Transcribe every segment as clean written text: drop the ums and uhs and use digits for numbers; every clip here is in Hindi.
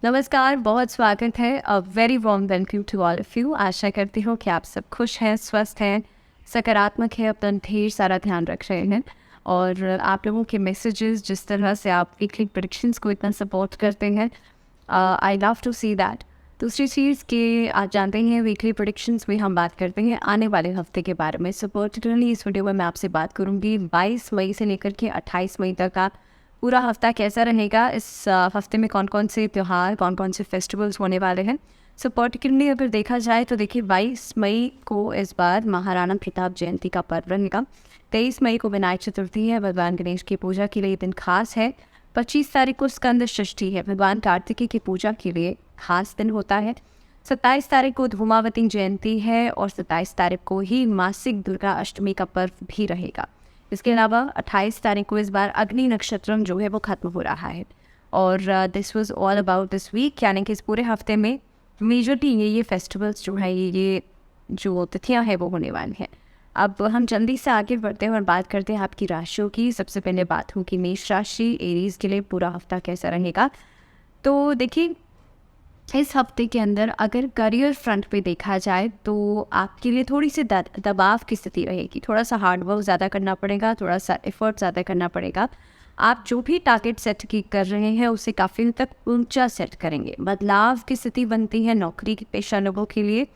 नमस्कार, बहुत स्वागत है। A very warm welcome to all of you. आशा करती हूँ कि आप सब खुश हैं, स्वस्थ हैं, सकारात्मक हैं, अपना ढेर सारा ध्यान रख रहे हैं। और आप लोगों के मैसेजेस, जिस तरह से आप वीकली प्रेडिक्शंस को इतना सपोर्ट करते हैं, I love to see that. दूसरी चीज़ कि आप जानते हैं वीकली प्रेडिक्शंस में हम बात करते हैं आने वाले हफ्ते के बारे में। सो पर्टिकुलरली इस वीडियो में मैं आपसे बात करूँगी 22 मई से लेकर के 28 मई तक का पूरा हफ्ता कैसा रहेगा। इस हफ्ते में कौन कौन से त्यौहार, कौन कौन से फेस्टिवल्स होने वाले हैं। सो पर्टिकुलरली अगर देखा जाए तो देखिए 22 मई को इस बार महाराणा प्रताप जयंती का पर्व रहेगा। 23 मई को विनायक चतुर्थी है, भगवान गणेश की पूजा के लिए दिन खास है। 25 तारीख को स्कंद षष्ठी है, भगवान कार्तिकेय की पूजा के लिए खास दिन होता है। 27 तारीख को धूमावती जयंती है और 27 तारीख को ही मासिक दुर्गा अष्टमी का पर्व भी रहेगा। इसके अलावा 28 तारीख को इस बार अग्नि नक्षत्रम जो है वो ख़त्म हो रहा है। और this was all about this week, यानी कि इस पूरे हफ्ते में मेजरली ये फेस्टिवल्स जो है, ये जो तिथियां हैं वो होने वाली हैं। अब हम जल्दी से आगे बढ़ते हैं और बात करते हैं आपकी राशियों की। सबसे पहले बात होगी मेष राशि, एरीज के लिए पूरा हफ्ता कैसा रहेगा। तो देखिए, इस हफ्ते के अंदर अगर करियर फ्रंट पे देखा जाए तो आपके लिए थोड़ी सी दबाव की स्थिति रहेगी। थोड़ा सा हार्ड वर्क ज़्यादा करना पड़ेगा, थोड़ा सा एफर्ट ज़्यादा करना पड़ेगा। आप जो भी टारगेट सेट की कर रहे हैं उसे काफ़ी हद तक ऊंचा सेट करेंगे। बदलाव की स्थिति बनती है नौकरी के पेशा लोगों के लिए।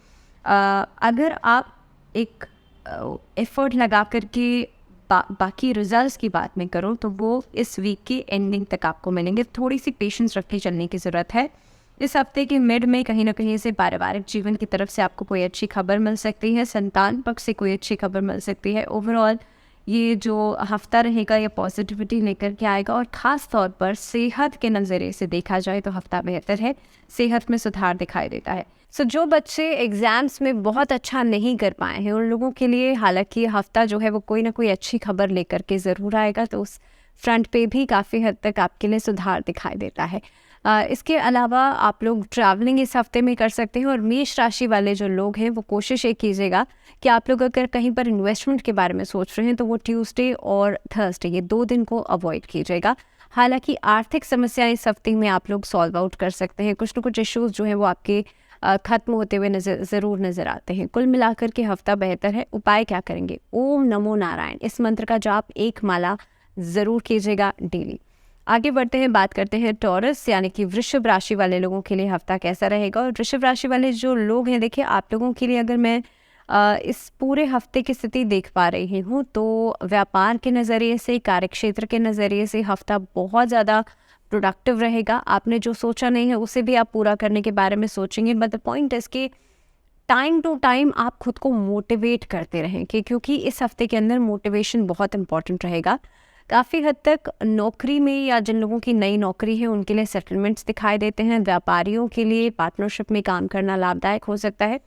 अगर आप एक एफर्ट लगा करके बाकी रिजल्ट्स की बात में करो तो वो इस वीक की एंडिंग तक आपको मिलेंगे। थोड़ी सी पेशेंस रख के चलने की ज़रूरत है। इस हफ्ते के मिड में कहीं ना कहीं से पारिवारिक जीवन की तरफ से आपको कोई अच्छी खबर मिल सकती है, संतान पक्ष से कोई अच्छी खबर मिल सकती है। ओवरऑल ये जो हफ्ता रहेगा ये पॉजिटिविटी लेकर के आएगा और ख़ास तौर पर सेहत के नज़रिए से देखा जाए तो हफ्ता बेहतर है, सेहत में सुधार दिखाई देता है। सो जो बच्चे एग्ज़ाम्स में बहुत अच्छा नहीं कर पाए हैं उन लोगों के लिए हालांकि ये हफ्ता जो है वो कोई ना कोई अच्छी खबर लेकर के ज़रूर आएगा, तो उस फ्रंट पे भी काफ़ी हद तक आपके लिए सुधार दिखाई देता है। इसके अलावा आप लोग ट्रैवलिंग इस हफ्ते में कर सकते हैं। और मेष राशि वाले जो लोग हैं वो कोशिश ये कीजिएगा कि आप लोग अगर कहीं पर इन्वेस्टमेंट के बारे में सोच रहे हैं तो वो ट्यूसडे और थर्सडे ये 2 दिन को अवॉइड कीजिएगा। हालांकि आर्थिक समस्याएं इस हफ्ते में आप लोग सॉल्व आउट कर सकते हैं। कुछ न कुछ इश्यूज जो हैं वो आपके ख़त्म होते हुए ज़रूर नज़र आते हैं। कुल मिलाकर के हफ्ता बेहतर है। उपाय क्या करेंगे? ओम नमो नारायण इस मंत्र का जाप 1 माला ज़रूर कीजिएगा डेली। आगे बढ़ते हैं, बात करते हैं टॉरस यानी कि वृषभ राशि वाले लोगों के लिए हफ्ता कैसा रहेगा। और वृषभ राशि वाले जो लोग हैं, देखिए आप लोगों के लिए अगर मैं इस पूरे हफ्ते की स्थिति देख पा रही हूँ तो व्यापार के नज़रिए से, कार्यक्षेत्र के नज़रिए से हफ्ता बहुत ज़्यादा प्रोडक्टिव रहेगा। आपने जो सोचा नहीं है उसे भी आप पूरा करने के बारे में सोचेंगे। बट द पॉइंट इज़ कि टाइम टू टाइम आप खुद को मोटिवेट करते रहेंगे क्योंकि इस हफ्ते के अंदर मोटिवेशन बहुत इंपॉर्टेंट रहेगा। काफ़ी हद तक नौकरी में या जिन लोगों की नई नौकरी है उनके लिए सेटलमेंट्स दिखाई देते हैं। व्यापारियों के लिए पार्टनरशिप में काम करना लाभदायक हो सकता है।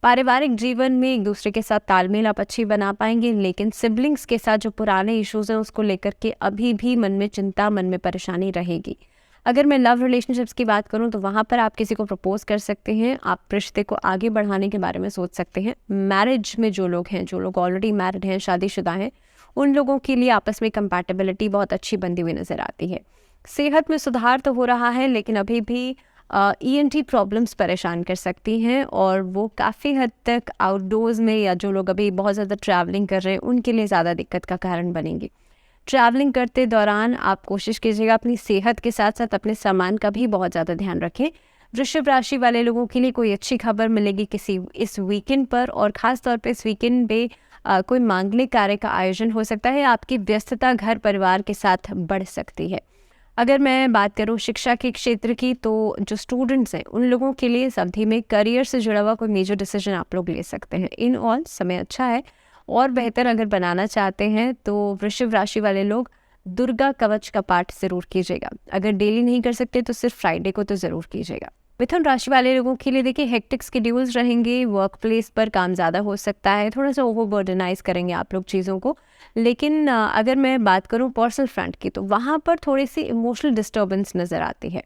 पारिवारिक जीवन में एक दूसरे के साथ तालमेल आप अच्छी बना पाएंगे, लेकिन सिबलिंग्स के साथ जो पुराने इश्यूज हैं उसको लेकर के अभी भी मन में चिंता, मन में परेशानी रहेगी। अगर मैं लव रिलेशनशिप्स की बात करूं तो वहाँ पर आप किसी को प्रपोज कर सकते हैं, आप रिश्ते को आगे बढ़ाने के बारे में सोच सकते हैं। मैरिज में जो लोग हैं, जो लोग ऑलरेडी मैरिड हैं, शादीशुदा हैं, उन लोगों के लिए आपस में कंपैटिबिलिटी बहुत अच्छी बनती हुई नज़र आती है। सेहत में सुधार तो हो रहा है लेकिन अभी भी ईएनटी प्रॉब्लम्स परेशान कर सकती हैं और वो काफ़ी हद तक आउटडोर्स में या जो लोग अभी बहुत ज़्यादा ट्रैवलिंग कर रहे हैं उनके लिए ज़्यादा दिक्कत का कारण बनेंगी। ट्रैवलिंग करते दौरान आप कोशिश कीजिएगा अपनी सेहत के साथ साथ अपने सामान का भी बहुत ज़्यादा ध्यान रखें। वृषभ राशि वाले लोगों के लिए कोई अच्छी खबर मिलेगी किसी इस वीकेंड पर, और ख़ास तौर पे इस वीकेंड पे कोई मांगलिक कार्य का आयोजन हो सकता है। आपकी व्यस्तता घर परिवार के साथ बढ़ सकती है। अगर मैं बात करूं शिक्षा के क्षेत्र की तो जो स्टूडेंट्स हैं उन लोगों के लिए इस अवधि में करियर से जुड़ा हुआ कोई मेजर डिसीजन आप लोग ले सकते हैं। इन ऑल समय अच्छा है। और बेहतर अगर बनाना चाहते हैं तो वृषभ राशि वाले लोग दुर्गा कवच का पाठ ज़रूर कीजिएगा। अगर डेली नहीं कर सकते तो सिर्फ फ्राइडे को तो ज़रूर कीजिएगा। मिथुन राशि वाले लोगों के लिए देखिए हेक्टिक शेड्यूल्स रहेंगे। वर्क प्लेस पर काम ज़्यादा हो सकता है, थोड़ा सा ओवरबर्डनाइज करेंगे आप लोग चीज़ों को। लेकिन अगर मैं बात करूं पर्सनल फ्रंट की तो वहाँ पर थोड़ी सी इमोशनल डिस्टर्बेंस नज़र आती है।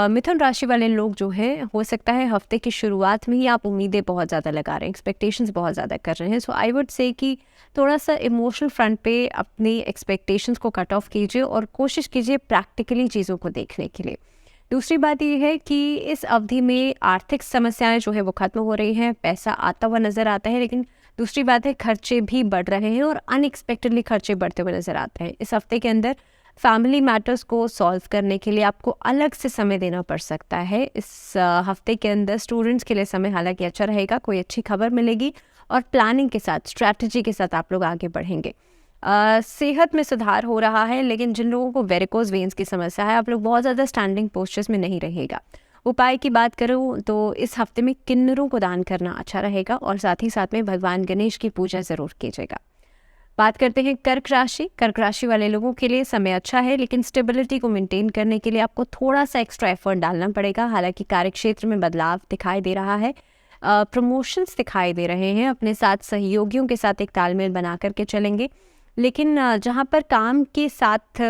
मिथुन राशि वाले लोग जो हैं, हो सकता है हफ्ते की शुरुआत में ही आप उम्मीदें बहुत ज़्यादा लगा रहे हैं, एक्सपेक्टेशंस बहुत ज़्यादा कर रहे हैं। सो आई वुड से कि थोड़ा सा इमोशनल फ्रंट पे अपनी एक्सपेक्टेशंस को कट ऑफ कीजिए और कोशिश कीजिए प्रैक्टिकली चीज़ों को देखने के लिए। दूसरी बात ये है कि इस अवधि में आर्थिक समस्याएं जो है वो खत्म हो रही हैं, पैसा आता हुआ नज़र आता है, लेकिन दूसरी बात है खर्चे भी बढ़ रहे हैं और अनएक्सपेक्टेडली खर्चे बढ़ते हुए नज़र आते हैं। इस हफ्ते के अंदर फैमिली मैटर्स को सॉल्व करने के लिए आपको अलग से समय देना पड़ सकता है। इस हफ्ते के अंदर स्टूडेंट्स के लिए समय हालांकि अच्छा रहेगा, कोई अच्छी खबर मिलेगी और प्लानिंग के साथ, स्ट्रैटेजी के साथ आप लोग आगे बढ़ेंगे। सेहत में सुधार हो रहा है, लेकिन जिन लोगों को वेरिकोज वेन्स की समस्या है, आप लोग बहुत ज़्यादा स्टैंडिंग पोस्चर्स में नहीं रहिएगा। उपाय की बात करूँ तो इस हफ्ते में किन्नरों को दान करना अच्छा रहेगा और साथ ही साथ में भगवान गणेश की पूजा ज़रूर कीजिएगा। बात करते हैं कर्क राशि। कर्क राशि वाले लोगों के लिए समय अच्छा है, लेकिन स्टेबिलिटी को मेंटेन करने के लिए आपको थोड़ा सा एक्स्ट्रा एफर्ट डालना पड़ेगा। हालांकि कार्यक्षेत्र में बदलाव दिखाई दे रहा है, प्रमोशंस दिखाई दे रहे हैं, अपने साथ सहयोगियों के साथ एक तालमेल बना करके चलेंगे। लेकिन जहाँ पर काम के साथ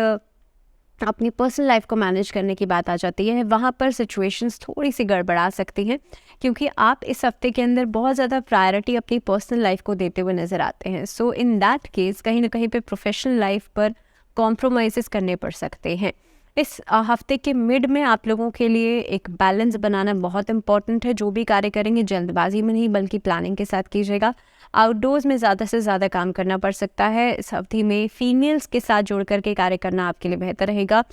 अपनी पर्सनल लाइफ को मैनेज करने की बात आ जाती है, वहाँ पर सिचुएशंस थोड़ी सी गड़बड़ा सकती हैं, क्योंकि आप इस हफ्ते के अंदर बहुत ज़्यादा प्रायोरिटी अपनी पर्सनल लाइफ को देते हुए नज़र आते हैं। सो इन दैट केस कहीं ना कहीं पे प्रोफेशनल लाइफ पर कॉम्प्रोमाइज़ करने पड़ सकते हैं। इस हफ्ते के मिड में आप लोगों के लिए एक बैलेंस बनाना बहुत इंपॉर्टेंट है। जो भी कार्य करेंगे जल्दबाजी में नहीं बल्कि प्लानिंग के साथ कीजिएगा। आउटडोर्स में ज़्यादा से ज़्यादा काम करना पड़ सकता है। इस अवधि में फीमेल्स के साथ जुड़ करके कार्य करना आपके लिए बेहतर रहेगा।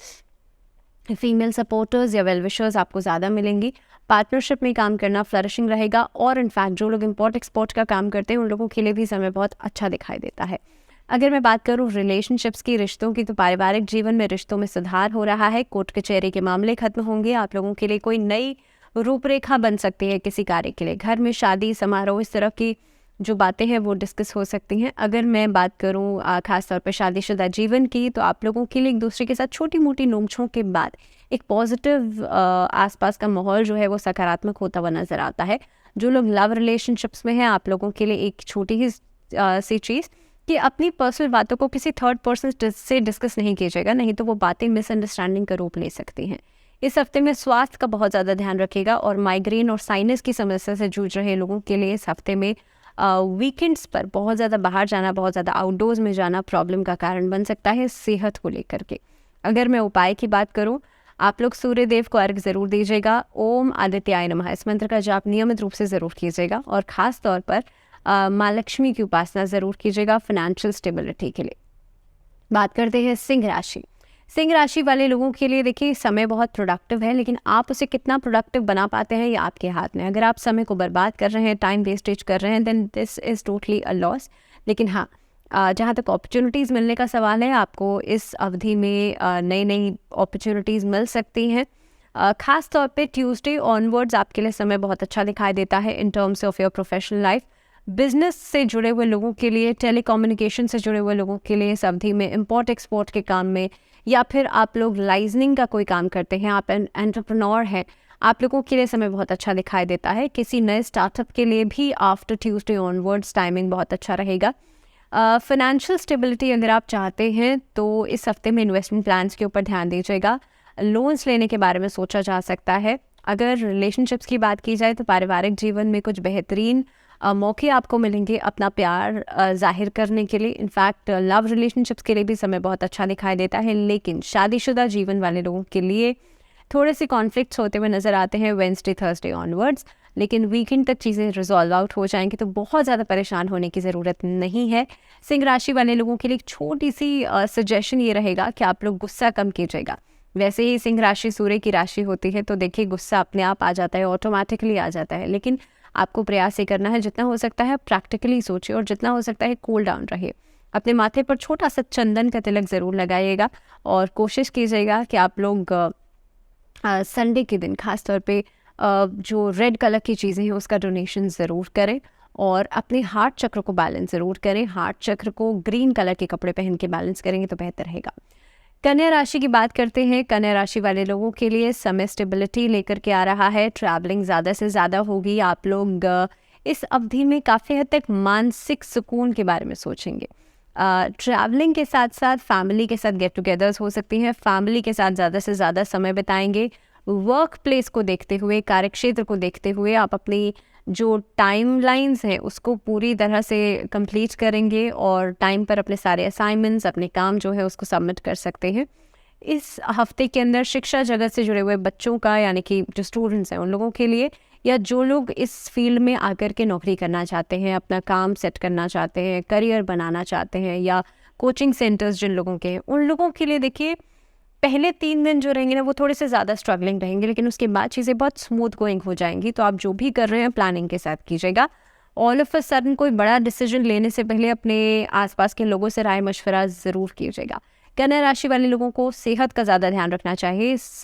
फीमेल सपोर्टर्स या वेल विशर्स आपको ज़्यादा मिलेंगी। पार्टनरशिप में काम करना फ्लरिशिंग रहेगा और इनफैक्ट जो लोग इम्पोर्ट एक्सपोर्ट का काम करते हैं उन लोगों के लिए भी समय बहुत अच्छा दिखाई देता है। अगर मैं बात करूँ रिलेशनशिप्स की, रिश्तों की, तो पारिवारिक जीवन में रिश्तों में सुधार हो रहा है। कोर्ट कचहरी के मामले खत्म होंगे। आप लोगों के लिए कोई नई रूपरेखा बन सकती है किसी कार्य के लिए। घर में शादी समारोह इस तरह की जो बातें हैं वो डिस्कस हो सकती हैं। अगर मैं बात करूँ खासतौर पर शादीशुदा जीवन की, तो आप लोगों के लिए एक दूसरे के साथ छोटी मोटी नोकझोंक के बाद एक पॉजिटिव आसपास का माहौल जो है वो सकारात्मक होता हुआ नज़र आता है। जो लोग लव रिलेशनशिप्स में हैं, आप लोगों के लिए एक छोटी ही सी चीज़ कि अपनी पर्सनल बातों को किसी थर्ड पर्सन से डिस्कस नहीं कीजिएगा, नहीं तो वो बातें मिसअंडरस्टैंडिंग का रूप ले सकती हैं। इस हफ्ते में स्वास्थ्य का बहुत ज़्यादा ध्यान रखिएगा और माइग्रेन और साइनस की समस्या से जूझ रहे लोगों के लिए इस हफ्ते में वीकेंड्स पर बहुत ज़्यादा बाहर जाना, बहुत ज़्यादा आउटडोर्स में जाना प्रॉब्लम का कारण बन सकता है सेहत को लेकर के। अगर मैं उपाय की बात करूँ, आप लोग सूर्य देव को अर्घ ज़रूर दीजिएगा। ओम आदित्याय नमः इस मंत्र का जाप नियमित रूप से ज़रूर कीजिएगा और ख़ास तौर पर माँ लक्ष्मी की उपासना ज़रूर कीजिएगा फाइनेंशियल स्टेबिलिटी के लिए। बात करते हैं सिंह राशि। सिंह राशि वाले लोगों के लिए देखिए समय बहुत प्रोडक्टिव है, लेकिन आप उसे कितना प्रोडक्टिव बना पाते हैं ये आपके हाथ में। अगर आप समय को बर्बाद कर रहे हैं, टाइम वेस्टेज कर रहे हैं, then this is totally a loss. लेकिन हाँ, जहाँ तक अपॉर्चुनिटीज़ मिलने का सवाल है, आपको इस अवधि में नई नई अपॉर्चुनिटीज़ मिल सकती हैं। ख़ास तौर पे ट्यूसडे ऑनवर्ड्स आपके लिए समय बहुत अच्छा दिखाई देता है in terms of your professional life. Business से जुड़े हुए लोगों के लिए, टेलीकम्युनिकेशन से जुड़े हुए लोगों के लिए इस अवधि में, इम्पोर्ट एक्सपोर्ट के काम में, या फिर आप लोग लाइजनिंग का कोई काम करते हैं, आप एंटरप्रेन्योर हैं, आप लोगों के लिए समय बहुत अच्छा दिखाई देता है। किसी नए स्टार्टअप के लिए भी आफ्टर ट्यूसडे ऑनवर्ड्स टाइमिंग बहुत अच्छा रहेगा। फाइनेंशियल स्टेबिलिटी अगर आप चाहते हैं तो इस हफ्ते में इन्वेस्टमेंट प्लान्स के ऊपर ध्यान दीजिएगा। लोन्स लेने के बारे में सोचा जा सकता है। अगर रिलेशनशिप्स की बात की जाए तो पारिवारिक जीवन में कुछ बेहतरीन मौके आपको मिलेंगे अपना प्यार जाहिर करने के लिए। इनफैक्ट लव रिलेशनशिप्स के लिए भी समय बहुत अच्छा दिखाई देता है, लेकिन शादीशुदा जीवन वाले लोगों के लिए थोड़े से कॉन्फ्लिक्ट्स होते हुए नज़र आते हैं वेडनेसडे थर्सडे ऑनवर्ड्स। लेकिन वीकेंड तक चीज़ें रिजॉल्व आउट हो जाएंगी, तो बहुत ज़्यादा परेशान होने की ज़रूरत नहीं है। सिंह राशि वाले लोगों के लिए एक छोटी सी सजेशन ये रहेगा कि आप लोग गुस्सा कम कीजिएगा। वैसे ही सिंह राशि सूर्य की राशि होती है, तो देखिए गुस्सा अपने आप आ जाता है, ऑटोमेटिकली आ जाता है, लेकिन आपको प्रयास ये करना है जितना हो सकता है प्रैक्टिकली सोचिए और जितना हो सकता है कूल डाउन रहिए। अपने माथे पर छोटा सा चंदन का तिलक ज़रूर लगाइएगा और कोशिश कीजिएगा कि आप लोग संडे के दिन खास तौर पे जो रेड कलर की चीज़ें हैं उसका डोनेशन ज़रूर करें और अपने हार्ट चक्र को बैलेंस ज़रूर करें। हार्ट चक्र को ग्रीन कलर के कपड़े पहन के बैलेंस करेंगे तो बेहतर रहेगा। कन्या राशि की बात करते हैं। कन्या राशि वाले लोगों के लिए समय स्टेबिलिटी लेकर के आ रहा है। ट्रैवलिंग ज़्यादा से ज़्यादा होगी। आप लोग इस अवधि में काफ़ी हद तक मानसिक सुकून के बारे में सोचेंगे। ट्रैवलिंग के साथ साथ फैमिली के साथ गेट टुगेदर्स हो सकती हैं। फैमिली के साथ ज़्यादा से ज़्यादा समय बिताएंगे। वर्क प्लेस को देखते हुए, कार्यक्षेत्र को देखते हुए आप अपनी जो टाइमलाइंस हैं उसको पूरी तरह से कंप्लीट करेंगे और टाइम पर अपने सारे असाइनमेंट्स, अपने काम जो है उसको सबमिट कर सकते हैं। इस हफ्ते के अंदर शिक्षा जगत से जुड़े हुए बच्चों का, यानी कि जो स्टूडेंट्स हैं उन लोगों के लिए, या जो लोग इस फील्ड में आकर के नौकरी करना चाहते हैं, अपना काम सेट करना चाहते हैं, करियर बनाना चाहते हैं, या कोचिंग सेंटर्स जिन लोगों के हैं उन लोगों के लिए देखिए पहले 3 दिन जो रहेंगे ना वो थोड़े से ज़्यादा स्ट्रगलिंग रहेंगे, लेकिन उसके बाद चीज़ें बहुत स्मूथ गोइंग हो जाएंगी। तो आप जो भी कर रहे हैं प्लानिंग के साथ कीजिएगा। ऑल ऑफ अ सडन कोई बड़ा डिसीजन लेने से पहले अपने आसपास के लोगों से राय मशवरा ज़रूर कीजिएगा। कन्या राशि वाले लोगों को सेहत का ज़्यादा ध्यान रखना चाहिए। इस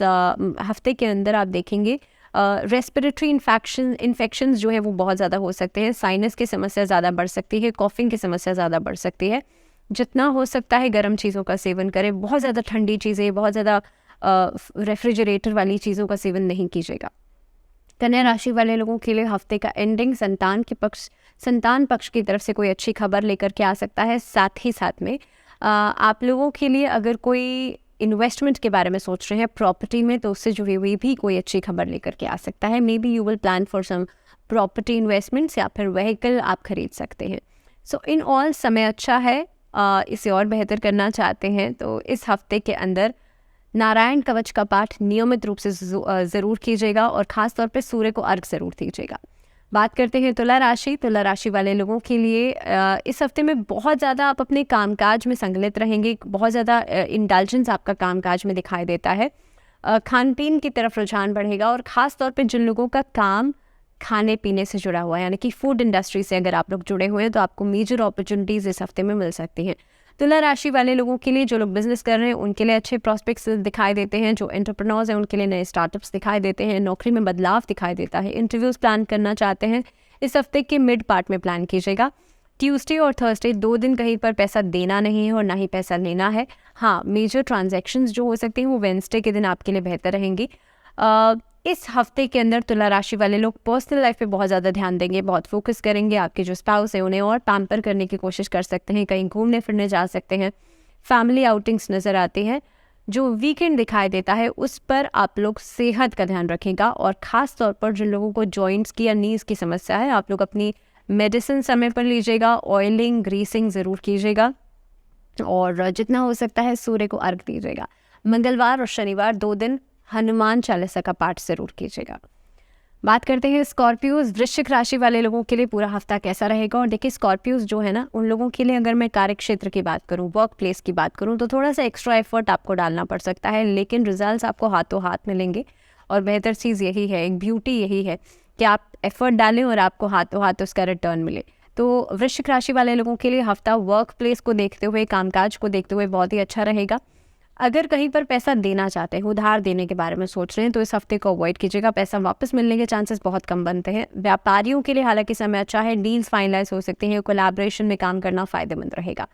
हफ्ते के अंदर आप देखेंगे रेस्पिरेटरी इन्फेक्शन जो है वो बहुत ज़्यादा हो सकते हैं, साइनस की समस्या ज़्यादा बढ़ सकती है, कॉफिंग की समस्या ज़्यादा बढ़ सकती है। जितना हो सकता है गर्म चीज़ों का सेवन करें, बहुत ज़्यादा ठंडी चीज़ें, बहुत ज़्यादा रेफ्रिजरेटर वाली चीज़ों का सेवन नहीं कीजिएगा। कन्या राशि वाले लोगों के लिए हफ्ते का एंडिंग संतान पक्ष की तरफ से कोई अच्छी खबर लेकर के आ सकता है। साथ ही साथ में आप लोगों के लिए अगर कोई इन्वेस्टमेंट के बारे में सोच रहे हैं प्रॉपर्टी में, तो उससे जुड़ी हुई भी कोई अच्छी खबर लेकर के आ सकता है। May be you will plan for sum property investments, या फिर व्हीकल आप खरीद सकते हैं। सो इन ऑल समय अच्छा है। इसे और बेहतर करना चाहते हैं तो इस हफ्ते के अंदर नारायण कवच का पाठ नियमित रूप से ज़रूर कीजिएगा, और ख़ास तौर पे सूर्य को अर्घ ज़रूर दीजिएगा। बात करते हैं तुला राशि वाले लोगों के लिए इस हफ्ते में बहुत ज़्यादा आप अपने कामकाज में संलग्न रहेंगे, बहुत ज़्यादा इंडल्जेंस आपका कामकाज में दिखाई देता है। खान पीन की तरफ रुझान बढ़ेगा, और ख़ास तौर पे जिन लोगों का काम खाने पीने से जुड़ा हुआ है, यानी कि फूड इंडस्ट्री से अगर आप लोग जुड़े हुए हैं तो आपको मेजर अपॉर्चुनिटीज़ इस हफ्ते में मिल सकती हैं। तुला राशि वाले लोगों के लिए जो लोग बिजनेस कर रहे हैं उनके लिए अच्छे प्रॉस्पेक्ट्स दिखाई देते हैं। जो एंटरप्रेन्योर्स हैं उनके लिए नए स्टार्टअप्स दिखाई देते हैं। नौकरी में बदलाव दिखाई देता है। इंटरव्यूज़ प्लान करना चाहते हैं इस हफ्ते के मिड पार्ट में प्लान कीजिएगा। ट्यूसडे और थर्सडे 2 दिन कहीं पर पैसा देना नहीं है और ना ही पैसा लेना है। हाँ, मेजर ट्रांजैक्शंस जो हो सकते हैं वो वेडनेसडे के दिन आपके लिए बेहतर रहेंगी। इस हफ्ते के अंदर तुला राशि वाले लोग पर्सनल लाइफ पे बहुत ज़्यादा ध्यान देंगे, बहुत फोकस करेंगे। आपके जो स्पाउस है उन्हें और पैम्पर करने की कोशिश कर सकते हैं, कहीं घूमने फिरने जा सकते हैं, फैमिली आउटिंग्स नज़र आती हैं। जो वीकेंड दिखाई देता है उस पर आप लोग सेहत का ध्यान रखेगा, और ख़ास तौर पर जिन लोगों को जॉइंट्स की या नीज़ की समस्या है आप लोग अपनी मेडिसिन समय पर लीजिएगा। ऑयलिंग ग्रीसिंग ज़रूर कीजिएगा, और जितना हो सकता है सूर्य को अर्घ दीजिएगा। मंगलवार और शनिवार 2 दिन हनुमान चालीसा का पाठ जरूर कीजिएगा। बात करते हैं स्कॉर्पियोज वृश्चिक राशि वाले लोगों के लिए पूरा हफ्ता कैसा रहेगा। और देखिए स्कॉर्पियोज जो है ना, उन लोगों के लिए अगर मैं कार्य क्षेत्र की बात करूं, वर्क प्लेस की बात करूं, तो थोड़ा सा एक्स्ट्रा एफर्ट आपको डालना पड़ सकता है, लेकिन रिजल्ट्स आपको हाथों हाथ मिलेंगे। और बेहतर चीज़ यही है, एक ब्यूटी यही है कि आप एफर्ट डालें और आपको हाथों हाथ उसका रिटर्न मिले। तो वृश्चिक राशि वाले लोगों के लिए हफ्ता वर्क प्लेस को देखते हुए, कामकाज को देखते हुए बहुत ही अच्छा रहेगा। अगर कहीं पर पैसा देना चाहते हैं, उधार देने के बारे में सोच रहे हैं, तो इस हफ्ते को अवॉइड कीजिएगा। पैसा वापस मिलने के चांसेस बहुत कम बनते हैं। व्यापारियों के लिए हालांकि समय अच्छा है, डील्स फाइनलाइज हो सकते हैं, कोलैबोरेशन में काम करना फायदेमंद रहेगा।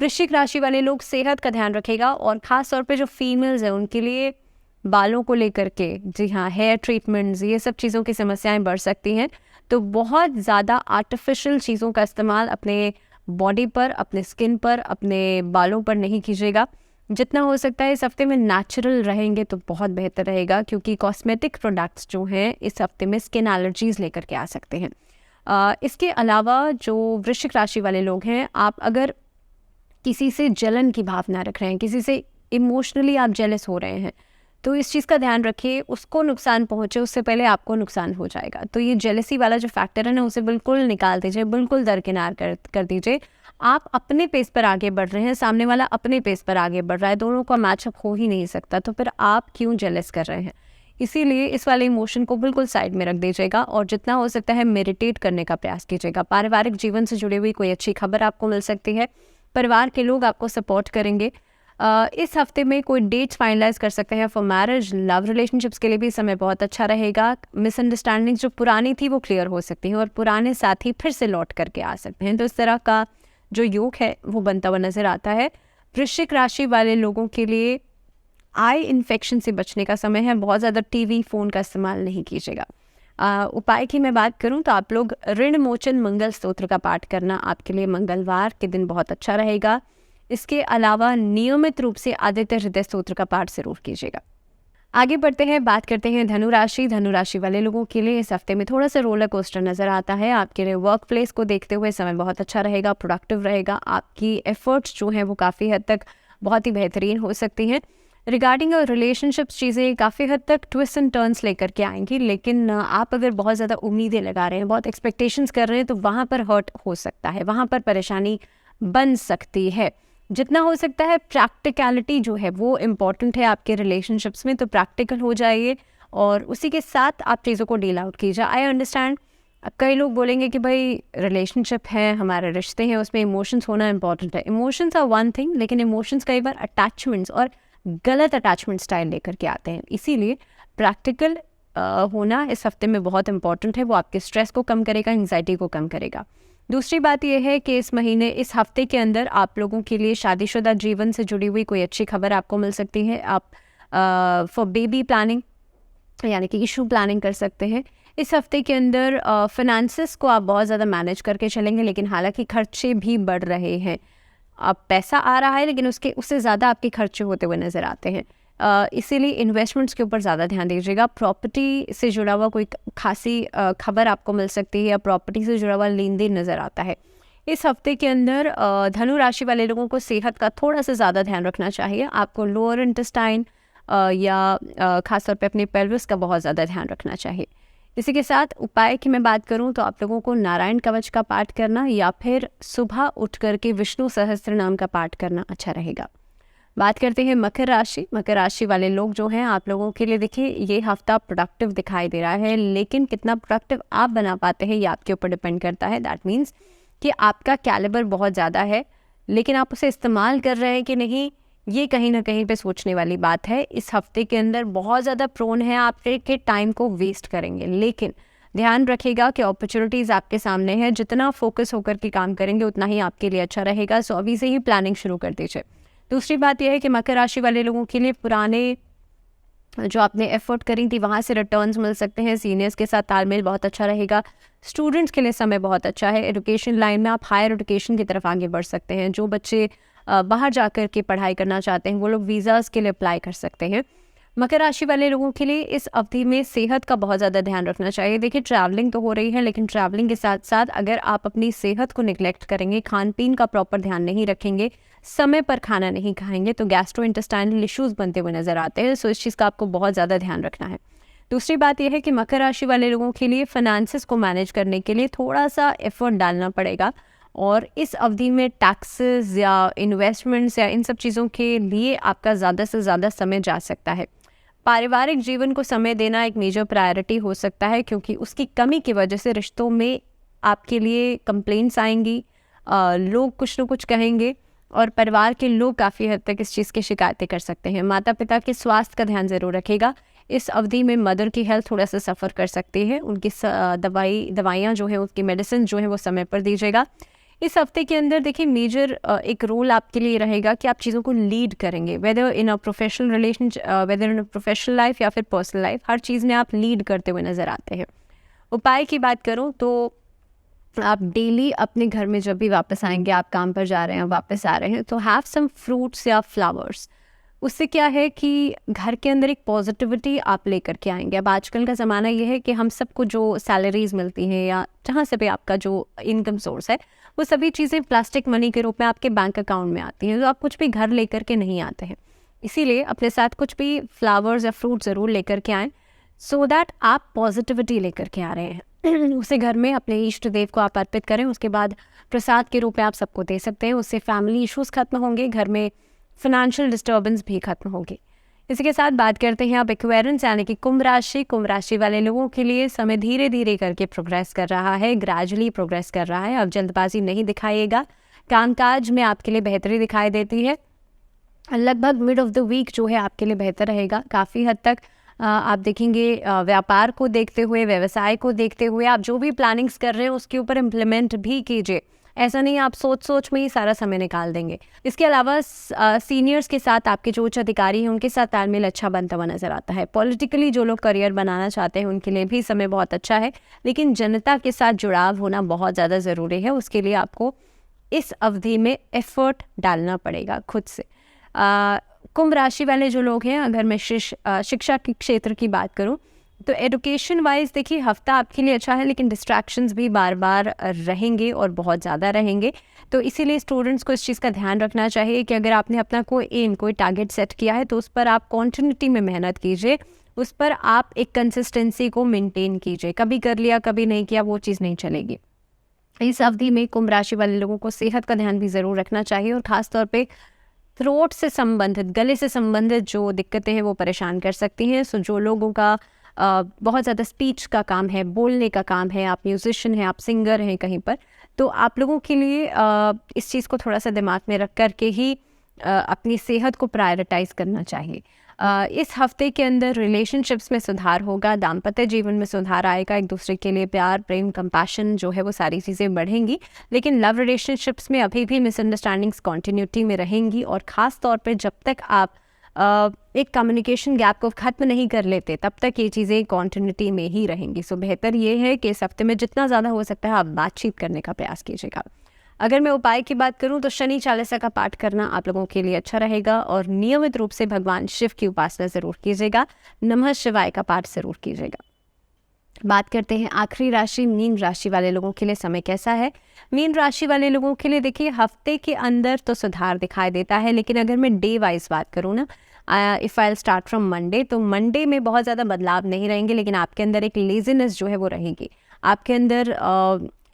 वृश्चिक राशि वाले लोग सेहत का ध्यान रखेगा, और ख़ास तौर पे जो फीमेल्स हैं उनके लिए बालों को लेकर के, जी हाँ, हेयर ट्रीटमेंट्स, ये सब चीज़ों की समस्याएँ बढ़ सकती हैं। तो बहुत ज़्यादा आर्टिफिशियल चीज़ों का इस्तेमाल अपने बॉडी पर, अपने स्किन पर, अपने बालों पर नहीं कीजिएगा। जितना हो सकता है इस हफ्ते में नेचुरल रहेंगे तो बहुत बेहतर रहेगा, क्योंकि कॉस्मेटिक प्रोडक्ट्स जो हैं इस हफ्ते में स्किन एलर्जीज लेकर के आ सकते हैं। इसके अलावा जो वृश्चिक राशि वाले लोग हैं, आप अगर किसी से जलन की भावना रख रहे हैं, किसी से इमोशनली आप जेलस हो रहे हैं, तो इस चीज़ का ध्यान रखिए, उसको नुकसान पहुंचे उससे पहले आपको नुकसान हो जाएगा। तो ये जेलसी वाला जो फैक्टर है ना, उसे बिल्कुल निकाल दीजिए, बिल्कुल दरकिनार कर दीजिए। आप अपने पेस पर आगे बढ़ रहे हैं, सामने वाला अपने पेस पर आगे बढ़ रहा है, दोनों का मैचअप हो ही नहीं सकता, तो फिर आप क्यों जेलस कर रहे हैं। इसीलिए इस वाले इमोशन को बिल्कुल साइड में रख दीजिएगा, और जितना हो सकता है मेडिटेट करने का प्रयास कीजिएगा। पारिवारिक जीवन से जुड़ी हुई कोई अच्छी खबर आपको मिल सकती है, परिवार के लोग आपको सपोर्ट करेंगे। इस हफ्ते में कोई डेट्स फाइनलाइज कर सकते हैं फॉर मैरिज। लव रिलेशनशिप्स के लिए भी समय बहुत अच्छा रहेगा। मिसअंडरस्टैंडिंग जो पुरानी थी वो क्लियर हो सकती है, और पुराने साथी फिर से लौट करके आ सकते हैं। तो इस तरह का जो योग है वो बनता हुआ नजर आता है। वृश्चिक राशि वाले लोगों के लिए आई इन्फेक्शन से बचने का समय है। बहुत ज़्यादा टीवी फ़ोन का इस्तेमाल नहीं कीजिएगा। उपाय की मैं बात करूं तो आप लोग ऋण मोचन मंगल स्तोत्र का पाठ करना आपके लिए मंगलवार के दिन बहुत अच्छा रहेगा। इसके अलावा नियमित रूप से आदित्य हृदय स्तोत्र का पाठ जरूर कीजिएगा। आगे बढ़ते हैं, बात करते हैं धनु राशि वाले लोगों के लिए इस हफ्ते में थोड़ा सा रोलर कोस्टर नजर आता है। आपके लिए वर्क प्लेस को देखते हुए समय बहुत अच्छा रहेगा, प्रोडक्टिव रहेगा। आपकी एफर्ट्स जो हैं वो काफ़ी हद तक बहुत ही बेहतरीन हो सकती हैं। रिगार्डिंग रिलेशनशिप्स चीज़ें काफ़ी हद तक ट्विस्ट एंड टर्न्स लेकर के आएंगी, लेकिन आप अगर बहुत ज़्यादा उम्मीदें लगा रहे हैं, बहुत एक्सपेक्टेशंस कर रहे हैं, तो वहाँ पर हर्ट हो सकता है, वहाँ पर परेशानी बन सकती है। जितना हो सकता है प्रैक्टिकलिटी जो है वो इम्पॉर्टेंट है आपके रिलेशनशिप्स में, तो प्रैक्टिकल हो जाइए और उसी के साथ आप चीज़ों को डील आउट कीजिए। आई अंडरस्टैंड कई लोग बोलेंगे कि भाई रिलेशनशिप है, हमारे रिश्ते हैं, उसमें इमोशंस होना इंपॉर्टेंट है। इमोशंस आर वन थिंग, लेकिन इमोशंस कई बार अटैचमेंट्स और गलत अटैचमेंट स्टाइल लेकर के आते हैं। इसीलिए प्रैक्टिकल होना इस हफ्ते में बहुत इंपॉर्टेंट है। वो आपके स्ट्रेस को कम करेगा, एंग्जाइटी को कम करेगा। दूसरी बात यह है कि इस महीने, इस हफ्ते के अंदर आप लोगों के लिए शादीशुदा जीवन से जुड़ी हुई कोई अच्छी खबर आपको मिल सकती है। आप फॉर बेबी प्लानिंग यानी कि इशू प्लानिंग कर सकते हैं। इस हफ्ते के अंदर फिनेंसेस को आप बहुत ज़्यादा मैनेज करके चलेंगे, लेकिन हालांकि खर्चे भी बढ़ रहे हैं। अब पैसा आ रहा है लेकिन उससे ज़्यादा आपके खर्चे होते हुए नज़र आते हैं। इसीलिए इन्वेस्टमेंट्स के ऊपर ज़्यादा ध्यान दीजिएगा। प्रॉपर्टी से जुड़ा हुआ कोई खासी खबर आपको मिल सकती है या प्रॉपर्टी से जुड़ा हुआ लेन देन नज़र आता है। इस हफ्ते के अंदर धनु राशि वाले लोगों को सेहत का थोड़ा सा ज़्यादा ध्यान रखना चाहिए। आपको लोअर इंटेस्टाइन या ख़ासतौर पे अपने पेल्विस का बहुत ज़्यादा ध्यान रखना चाहिए। इसी के साथ उपाय की मैं बात करूं तो आप लोगों को नारायण कवच का पाठ करना या फिर सुबह उठ करके विष्णु सहस्त्र नाम का पाठ करना अच्छा रहेगा। बात करते हैं मकर राशि। मकर राशि वाले लोग जो हैं, आप लोगों के लिए देखिए ये हफ्ता प्रोडक्टिव दिखाई दे रहा है, लेकिन कितना प्रोडक्टिव आप बना पाते हैं ये आपके ऊपर डिपेंड करता है। दैट मीन्स कि आपका कैलिबर बहुत ज़्यादा है, लेकिन आप उसे इस्तेमाल कर रहे हैं कि नहीं, ये कहीं ना कहीं पे सोचने वाली बात है। इस हफ्ते के अंदर बहुत ज़्यादा प्रोन है आपके टाइम को वेस्ट करेंगे, लेकिन ध्यान रखिएगा कि अपॉर्चुनिटीज़ आपके सामने है। जितना फोकस होकर के काम करेंगे उतना ही आपके लिए अच्छा रहेगा। सो अभी से ही प्लानिंग शुरू कर दीजिए। दूसरी बात यह है कि मकर राशि वाले लोगों के लिए पुराने जो आपने एफर्ट करी थी वहाँ से रिटर्न्स मिल सकते हैं। सीनियर्स के साथ तालमेल बहुत अच्छा रहेगा। स्टूडेंट्स के लिए समय बहुत अच्छा है। एजुकेशन लाइन में आप हायर एजुकेशन की तरफ आगे बढ़ सकते हैं। जो बच्चे बाहर जाकर के पढ़ाई करना चाहते हैं वो लोग वीज़ाज़ के लिए अप्लाई कर सकते हैं। मकर राशि वाले लोगों के लिए इस अवधि में सेहत का बहुत ज़्यादा ध्यान रखना चाहिए। देखिए ट्रैवलिंग तो हो रही है, लेकिन ट्रैवलिंग के साथ साथ अगर आप अपनी सेहत को निगलेक्ट करेंगे, खान पीन का प्रॉपर ध्यान नहीं रखेंगे, समय पर खाना नहीं खाएंगे, तो गैस्ट्रो इंटेस्टाइनल इश्यूज़ बनते हुए नज़र आते हैं। सो इस चीज़ का आपको बहुत ज़्यादा ध्यान रखना है। दूसरी बात यह है कि मकर राशि वाले लोगों के लिए फाइनेंसेस को मैनेज करने के लिए थोड़ा सा एफर्ट डालना पड़ेगा, और इस अवधि में टैक्सेस या इन्वेस्टमेंट्स या इन सब चीज़ों के लिए आपका ज़्यादा से ज़्यादा समय जा सकता है। पारिवारिक जीवन को समय देना एक मेजर प्रायोरिटी हो सकता है, क्योंकि उसकी कमी की वजह से रिश्तों में आपके लिए कंप्लेंट्स आएंगी, लोग कुछ न कुछ कहेंगे और परिवार के लोग काफ़ी हद तक इस चीज़ की शिकायतें कर सकते हैं। माता पिता के स्वास्थ्य का ध्यान ज़रूर रखेगा। इस अवधि में मदर की हेल्थ थोड़ा सा सफ़र कर सकती है। उनकी दवाइयाँ जो हैं, उसकी मेडिसिन जो है वो समय पर दीजिएगा। इस हफ्ते के अंदर देखिए मेजर एक रोल आपके लिए रहेगा कि आप चीज़ों को लीड करेंगे, whether in a professional relationship, whether in a professional life या फिर पर्सनल लाइफ, हर चीज़ में आप लीड करते हुए नज़र आते हैं। उपाय की बात करूं तो आप डेली अपने घर में जब भी वापस आएंगे, आप काम पर जा रहे हैं, वापस आ रहे हैं, तो हैव सम फ्रूट्स या फ्लावर्स। उससे क्या है कि घर के अंदर एक पॉजिटिविटी आप लेकर के आएंगे। अब आजकल का ज़माना ये है कि हम सबको जो सैलरीज मिलती हैं या जहाँ से भी आपका जो इनकम सोर्स है, वो सभी चीज़ें प्लास्टिक मनी के रूप में आपके बैंक अकाउंट में आती हैं, तो आप कुछ भी घर लेकर के नहीं आते हैं। इसीलिए अपने साथ कुछ भी फ्लावर्स या फ्रूट ज़रूर लेकर के आएँ, सो दैट आप पॉजिटिविटी लेकर के आ रहे हैं। उसे घर में अपने इष्ट देव को आप अर्पित करें। उसके बाद प्रसाद के रूप में आप सबको दे सकते हैं। उससे फैमिली इश्यूज़ खत्म होंगे, घर में फाइनेंशियल डिस्टर्बेंस भी खत्म होगी। इसी के साथ बात करते हैं अब एक्वेरियंस यानी कि कुंभ राशि। कुंभ राशि वाले लोगों के लिए समय धीरे धीरे करके प्रोग्रेस कर रहा है, ग्रेजुअली प्रोग्रेस कर रहा है। अब जल्दबाजी नहीं दिखाइएगा। कामकाज में आपके लिए बेहतरी दिखाई देती है। लगभग मिड ऑफ द वीक जो है आपके लिए बेहतर रहेगा। काफ़ी हद तक आप देखेंगे व्यापार को देखते हुए, व्यवसाय को देखते हुए आप जो भी प्लानिंग्स कर रहे हैं उसके ऊपर इम्प्लीमेंट भी कीजिए। ऐसा नहीं आप सोच में ही सारा समय निकाल देंगे। इसके अलावा सीनियर्स के साथ, आपके जो उच्च अधिकारी हैं उनके साथ तालमेल अच्छा बनता हुआ नजर आता है। पॉलिटिकली जो लोग करियर बनाना चाहते हैं उनके लिए भी समय बहुत अच्छा है, लेकिन जनता के साथ जुड़ाव होना बहुत ज़्यादा ज़रूरी है। उसके लिए आपको इस अवधि में एफर्ट डालना पड़ेगा खुद से। कुंभ राशि वाले जो लोग हैं, अगर मैं शिक्षा के क्षेत्र की बात करूं तो एजुकेशन वाइज देखिए हफ्ता आपके लिए अच्छा है, लेकिन डिस्ट्रैक्शंस भी बार बार रहेंगे और बहुत ज़्यादा रहेंगे। तो इसीलिए स्टूडेंट्स को इस चीज़ का ध्यान रखना चाहिए कि अगर आपने अपना कोई एम, कोई टारगेट सेट किया है तो उस पर आप कॉन्टिन्यूटी में मेहनत कीजिए, उस पर आप एक कंसिस्टेंसी को मेंटेन कीजिए। कभी कर लिया कभी नहीं किया वो चीज़ नहीं चलेगी। इस अवधि में कुंभ राशि वाले लोगों को सेहत का ध्यान भी ज़रूर रखना चाहिए, और ख़ास तौर पे थ्रोट से संबंधित, गले से संबंधित जो दिक्कतें हैं वो परेशान कर सकती हैं। सो जो लोगों का बहुत ज़्यादा स्पीच का काम है, बोलने का काम है, आप म्यूजिशियन हैं, आप सिंगर हैं कहीं पर, तो आप लोगों के लिए इस चीज़ को थोड़ा सा दिमाग में रख कर के ही अपनी सेहत को प्रायोरिटाइज़ करना चाहिए। इस हफ्ते के अंदर रिलेशनशिप्स में सुधार होगा, दाम्पत्य जीवन में सुधार आएगा, एक दूसरे के लिए प्यार, प्रेम, कंपैशन जो है वो सारी चीज़ें बढ़ेंगी। लेकिन लव रिलेशनशिप्स में अभी भी मिसअंडरस्टैंडिंग्स कॉन्टिन्यूटी में रहेंगी, और ख़ास तौर पे जब तक आप एक कम्युनिकेशन गैप को ख़त्म नहीं कर लेते तब तक ये चीज़ें कॉन्टिन्यूटी में ही रहेंगी। सो बेहतर ये है कि इस हफ्ते में जितना ज़्यादा हो सकता है आप बातचीत करने का प्रयास कीजिएगा। अगर मैं उपाय की बात करूं तो शनि चालीसा का पाठ करना आप लोगों के लिए अच्छा रहेगा, और नियमित रूप से भगवान शिव की उपासना ज़रूर कीजिएगा, नमः शिवाय का पाठ ज़रूर कीजिएगा। बात करते हैं आखिरी राशि मीन राशि वाले लोगों के लिए समय कैसा है। मीन राशि वाले लोगों के लिए देखिए हफ्ते के अंदर तो सुधार दिखाई देता है, लेकिन अगर मैं डे वाइज बात करूँ ना, if I start from Monday, तो मंडे में बहुत ज़्यादा बदलाव नहीं रहेंगे, लेकिन आपके अंदर एक लेजीनेस जो है वो रहेगी, आपके अंदर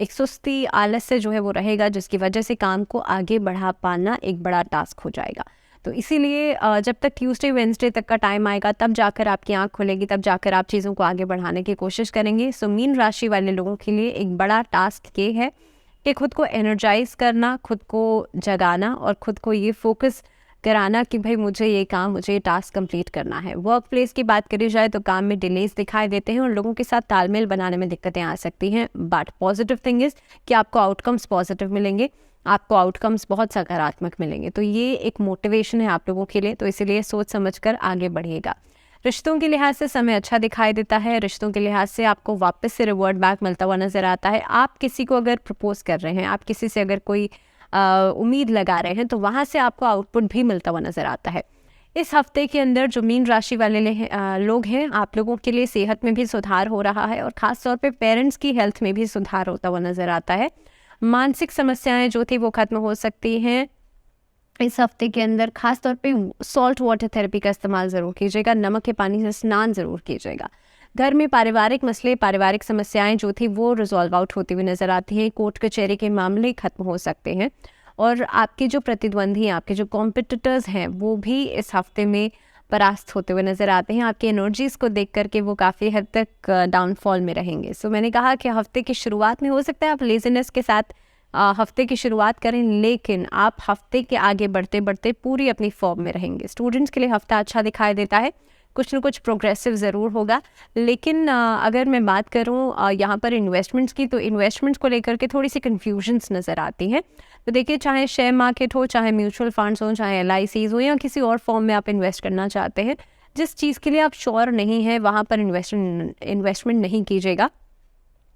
एक सुस्ती, आलस्य जो है वो रहेगा, जिसकी वजह से काम को आगे बढ़ा पाना एक बड़ा टास्क हो जाएगा। तो इसीलिए जब तक ट्यूसडे वेडनेसडे तक का टाइम आएगा तब जाकर आपकी आंख खुलेगी, तब जाकर आप चीज़ों को आगे बढ़ाने की कोशिश करेंगे। सो मीन राशि वाले लोगों के लिए एक बड़ा टास्क ये है कि खुद को एनर्जाइज करना, खुद को जगाना, और खुद को ये फोकस कराना कि भाई मुझे ये काम, मुझे ये टास्क कंप्लीट करना है। वर्क प्लेस की बात करी जाए तो काम में डिलेज दिखाई देते हैं और लोगों के साथ तालमेल बनाने में दिक्कतें आ सकती हैं, बट पॉजिटिव थिंग इज़ कि आपको आउटकम्स पॉजिटिव मिलेंगे, आपको आउटकम्स बहुत सकारात्मक मिलेंगे। तो ये एक मोटिवेशन है आप लोगों के लिए, तो इसीलिए सोच समझकर आगे बढ़िएगा। रिश्तों के लिहाज से समय अच्छा दिखाई देता है, रिश्तों के लिहाज से आपको वापस से रिवॉर्ड बैक मिलता हुआ नज़र आता है। आप किसी को अगर प्रपोज कर रहे हैं, आप किसी से अगर कोई उम्मीद लगा रहे हैं, तो वहाँ से आपको आउटपुट भी मिलता हुआ नज़र आता है। इस हफ्ते के अंदर जो मीन राशि वाले लोग हैं, आप लोगों के लिए सेहत में भी सुधार हो रहा है, और ख़ास तौर पे पेरेंट्स की हेल्थ में भी सुधार होता हुआ नज़र आता है। मानसिक समस्याएं जो थी वो खत्म हो सकती हैं इस हफ्ते के अंदर। खास तौर पे सॉल्ट वाटर थेरेपी का इस्तेमाल ज़रूर कीजिएगा, नमक के पानी से स्नान ज़रूर कीजिएगा। घर में पारिवारिक मसले, पारिवारिक समस्याएं जो थी वो रिजॉल्व आउट होती हुई नज़र आती हैं। कोर्ट कचहरी के मामले खत्म हो सकते हैं, और आपके जो प्रतिद्वंदी हैं, आपके जो कॉम्पिटिटर्स हैं, वो भी इस हफ्ते में परास्त होते हुए नज़र आते हैं। आपकी एनर्जीज़ को देख करके वो काफ़ी हद तक डाउनफॉल में रहेंगे। सो मैंने कहा कि हफ्ते की शुरुआत में हो सकता है आप लेजीनेस के साथ हफ्ते की शुरुआत करें, लेकिन आप हफ्ते के आगे बढ़ते बढ़ते पूरी अपनी फॉर्म में रहेंगे। स्टूडेंट्स के लिए हफ्ता अच्छा दिखाई देता है, कुछ न कुछ प्रोग्रेसिव ज़रूर होगा। लेकिन अगर मैं बात करूं यहाँ पर इन्वेस्टमेंट्स की, तो इन्वेस्टमेंट्स को लेकर के थोड़ी सी कन्फ्यूजन्स नज़र आती हैं। तो देखिए, चाहे शेयर मार्केट हो, चाहे म्यूचुअल फंड्स हो, चाहे LICs हो, या किसी और फॉर्म में आप इन्वेस्ट करना चाहते हैं, जिस चीज़ के लिए आप श्योर नहीं है वहाँ पर इन्वेस्टमेंट नहीं कीजिएगा,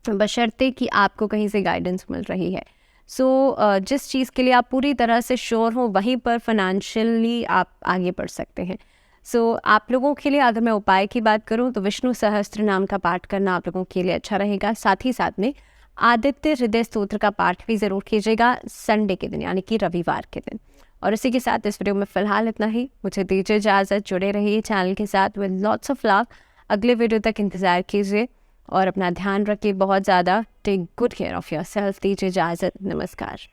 बशर्ते कि आपको कहीं से गाइडेंस मिल रही है। सो जिस चीज़ के लिए आप पूरी तरह से श्योर हो, वहीं पर फाइनेंशियली आप आगे बढ़ सकते हैं। सो आप लोगों के लिए अगर मैं उपाय की बात करूं तो विष्णु सहस्त्र नाम का पाठ करना आप लोगों के लिए अच्छा रहेगा। साथ ही साथ में आदित्य हृदय स्तोत्र का पाठ भी ज़रूर कीजिएगा संडे के दिन, यानी कि रविवार के दिन। और इसी के साथ इस वीडियो में फ़िलहाल इतना ही। मुझे दीजिए इजाज़त, जुड़े रहिए चैनल के साथ विद लॉट्स ऑफ लव। अगले वीडियो तक इंतज़ार कीजिए और अपना ध्यान रखिए बहुत ज़्यादा। Take good care of yourself. दीजिए इजाज़त, नमस्कार।